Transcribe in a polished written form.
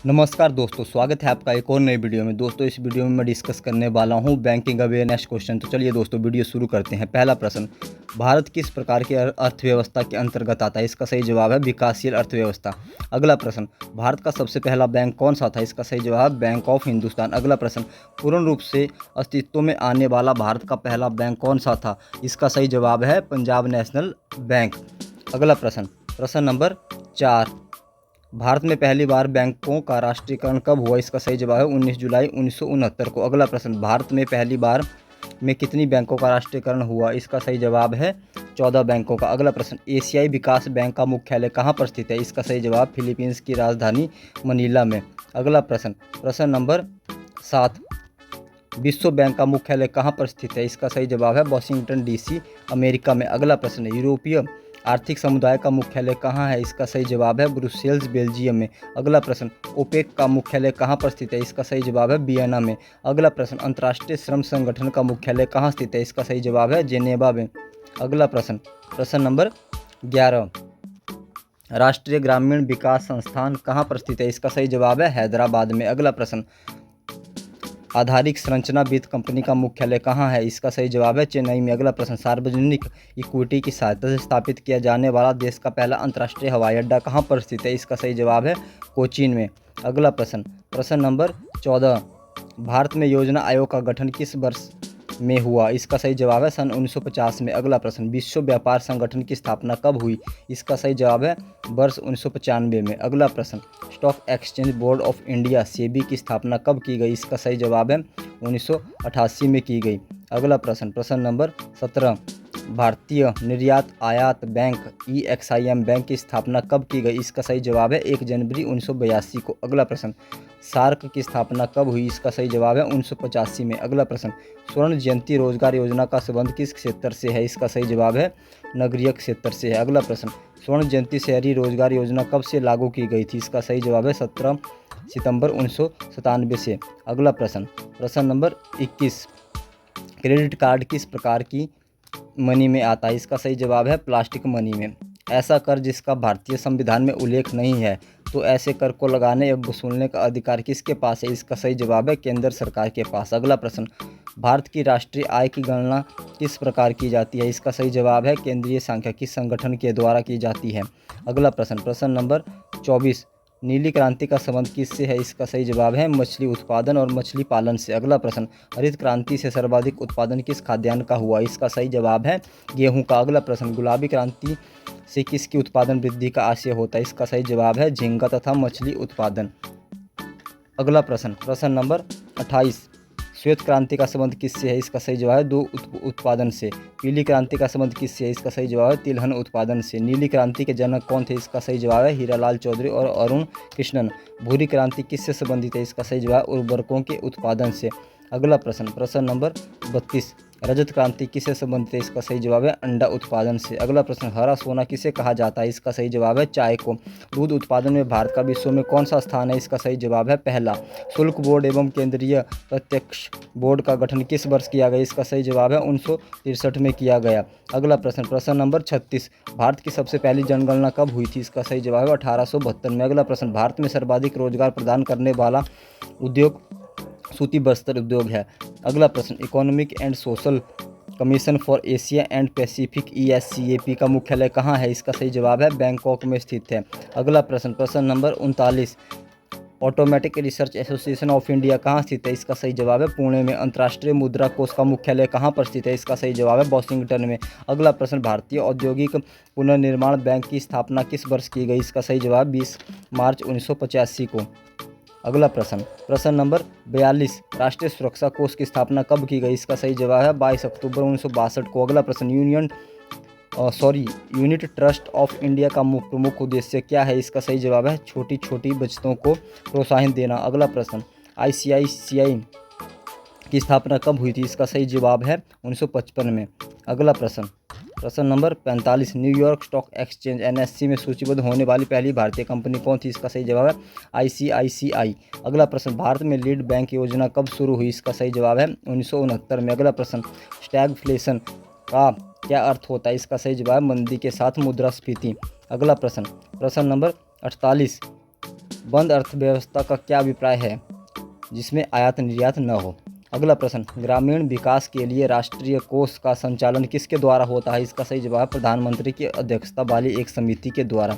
नमस्कार दोस्तों, स्वागत है आपका एक और नई वीडियो में। दोस्तों, इस वीडियो में मैं डिस्कस करने वाला हूं बैंकिंग अवेयरनेस क्वेश्चन। तो चलिए दोस्तों, वीडियो शुरू करते हैं। पहला प्रश्न, भारत किस प्रकार की अर्थव्यवस्था के अंतर्गत आता है? इसका सही जवाब है विकासशील अर्थव्यवस्था। अगला प्रश्न, भारत का सबसे पहला बैंक कौन सा था? इसका सही जवाब बैंक ऑफ हिंदुस्तान। अगला प्रश्न, पूर्ण रूप से अस्तित्व में आने वाला भारत का पहला बैंक कौन सा था? इसका सही जवाब है पंजाब नेशनल बैंक। अगला प्रश्न, प्रश्न नंबर 4, भारत में पहली बार बैंकों का राष्ट्रीयकरण कब हुआ? इसका सही जवाब है 19 जुलाई 1969 को। अगला प्रश्न, भारत में पहली बार में कितनी बैंकों का राष्ट्रीयकरण हुआ? इसका सही जवाब है 14 बैंकों का। अगला प्रश्न, एशियाई विकास बैंक का मुख्यालय कहाँ पर स्थित है? इसका सही जवाब फिलीपींस की राजधानी मनीला में। अगला प्रश्न, प्रश्न नंबर 7, विश्व बैंक का मुख्यालय कहाँ पर स्थित है? इसका सही जवाब है वाशिंगटन डीसी, अमेरिका में। अगला प्रश्न, यूरोपीय आर्थिक समुदाय का मुख्यालय कहाँ है? इसका सही जवाब है ब्रुसेल्स, बेल्जियम में। अगला प्रश्न, ओपेक का मुख्यालय कहाँ पर स्थित है? इसका सही जवाब है वियना में। अगला प्रश्न, अंतर्राष्ट्रीय श्रम संगठन का मुख्यालय कहाँ स्थित है? इसका सही जवाब है जेनेवा में। अगला प्रश्न, प्रश्न नंबर 11, राष्ट्रीय ग्रामीण विकास संस्थान कहाँ पर स्थित है? इसका सही जवाब है हैदराबाद में। अगला प्रश्न, आधारिक संरचना वित्त कंपनी का मुख्यालय कहाँ है? इसका सही जवाब है चेन्नई में। अगला प्रश्न, सार्वजनिक इक्विटी की सहायता से स्थापित किया जाने वाला देश का पहला अंतर्राष्ट्रीय हवाई अड्डा कहाँ पर स्थित है? इसका सही जवाब है कोचीन में। अगला प्रश्न, प्रश्न नंबर 14, भारत में योजना आयोग का गठन किस वर्ष में हुआ? इसका सही जवाब है सन 1950 में। अगला प्रश्न, विश्व व्यापार संगठन की स्थापना कब हुई? इसका सही जवाब है वर्ष 1995 में। अगला प्रश्न, stock exchange board of India SEBI की स्थापना कब की गई? इसका सही जवाब है 1988 में की गई। अगला प्रश्न, प्रश्न नंबर 17, भारतीय निर्यात आयात बैंक EXIM बैंक की स्थापना कब की गई? इसका सही जवाब है 1 जनवरी 1982 को। अगला प्रश्न, सार्क की स्थापना कब हुई? इसका सही जवाब है 1985 में। अगला प्रश्न, स्वर्ण जयंती रोजगार योजना का संबंध किस क्षेत्र से है? इसका सही जवाब है नगरीय क्षेत्र से है। अगला प्रश्न, स्वर्ण जयंती शहरी रोजगार योजना कब से लागू की गई थी? इसका सही जवाब है 17 सितंबर 1997 से। अगला प्रश्न, प्रश्न नंबर 21, क्रेडिट कार्ड किस प्रकार की मनी में आता है? इसका सही जवाब है प्लास्टिक मनी में। ऐसा कर जिसका भारतीय संविधान में उल्लेख नहीं है, तो ऐसे कर को लगाने या वसूलने का अधिकार किसके पास है? इसका सही जवाब है केंद्र सरकार के पास। अगला प्रश्न, भारत की राष्ट्रीय आय की गणना किस प्रकार की जाती है? इसका सही जवाब है केंद्रीय सांख्यिकी संगठन के द्वारा की जाती है। अगला प्रश्न, प्रश्न नंबर 24, नीली क्रांति का संबंध किससे है? इसका सही जवाब है मछली उत्पादन और मछली पालन से। अगला प्रश्न, हरित क्रांति से सर्वाधिक उत्पादन किस खाद्यान्न का हुआ? इसका सही जवाब है गेहूं का। अगला प्रश्न, गुलाबी क्रांति से किसकी उत्पादन वृद्धि का आशय होता है? इसका सही जवाब है झींगा तथा मछली उत्पादन। अगला प्रश्न, प्रश्न नंबर 28, श्वेत क्रांति का संबंध किससे है? इसका सही जवाब है दूध उत्पादन से। पीली क्रांति का संबंध किससे है? इसका सही जवाब है तिलहन उत्पादन से। नीली क्रांति के जनक कौन थे? इसका सही जवाब है हीरालाल चौधरी और अरुण कृष्णन। भूरी क्रांति किससे संबंधित है? इसका सही जवाब उर्वरकों के उत्पादन से। अगला प्रश्न, प्रश्न नंबर 32, रजत क्रांति किससे संबंधित है? इसका सही जवाब है अंडा उत्पादन से। अगला प्रश्न, हरा सोना किसे कहा जाता है? इसका सही जवाब है चाय को। दूध उत्पादन में भारत का विश्व में कौन सा स्थान है? इसका सही जवाब है पहला। शुल्क बोर्ड एवं केंद्रीय प्रत्यक्ष बोर्ड का गठन किस वर्ष किया गया? इसका सही जवाब है 1963 में किया गया। अगला प्रश्न, प्रश्न नंबर 36, भारत की सबसे पहली जनगणना कब हुई थी? इसका सही जवाब है 1872 में। अगला प्रश्न, भारत में सर्वाधिक रोजगार प्रदान करने वाला उद्योग सूती वस्त्र उद्योग है। अगला प्रश्न, economic and social commission for Asia and Pacific ESCAP का मुख्यालय कहाँ है? इसका सही जवाब है बैंकॉक में स्थित है। अगला प्रश्न, प्रश्न number 39, automatic research association of India कहाँ स्थित है? इसका सही जवाब है पुणे में। अंतर्राष्ट्रीय मुद्रा कोष का मुख्यालय कहाँ पर स्थित है? इसका सही जवाब है वाशिंगटन में। अगला प्रश्न, भारतीय औद्योगिक पुनर्निर्माण बैंक की स्थापना किस वर्ष की गई? इसका सही जवाब 20 मार्च 1985 को। अगला प्रश्न, प्रश्न नंबर 42, राष्ट्रीय सुरक्षा कोष की स्थापना कब की गई? इसका सही जवाब है 22 अक्टूबर 1962 को। अगला प्रश्न, यूनिट ट्रस्ट ऑफ इंडिया का प्रमुख उद्देश्य क्या है? इसका सही जवाब है छोटी छोटी बचतों को प्रोत्साहन देना। अगला प्रश्न, ICICI की स्थापना कब हुई थी? इसका सही जवाब है 1955 में। अगला प्रश्न, प्रश्न number 45, New York stock exchange NSE में सूचीबद्ध होने वाली पहली भारतीय कंपनी कौन थी? इसका सही जवाब है ICICI। अगला प्रश्न, भारत में लीड बैंक योजना कब शुरू हुई? इसका सही जवाब है 1969 में। अगला प्रश्न, स्टैगफ्लेशन का क्या अर्थ होता है? इसका सही जवाब है मंदी के साथ मुद्रास्फीति। अगला प्रश्न, प्रश्न नंबर 48, बंद अर्थव्यवस्था का क्या अभिप्राय है जिसमें आयात निर्यात न हो। अगला प्रश्न, ग्रामीण विकास के लिए राष्ट्रीय कोष का संचालन किसके द्वारा होता है। इसका सही जवाब प्रधानमंत्री की अध्यक्षता वाली एक समिति के द्वारा।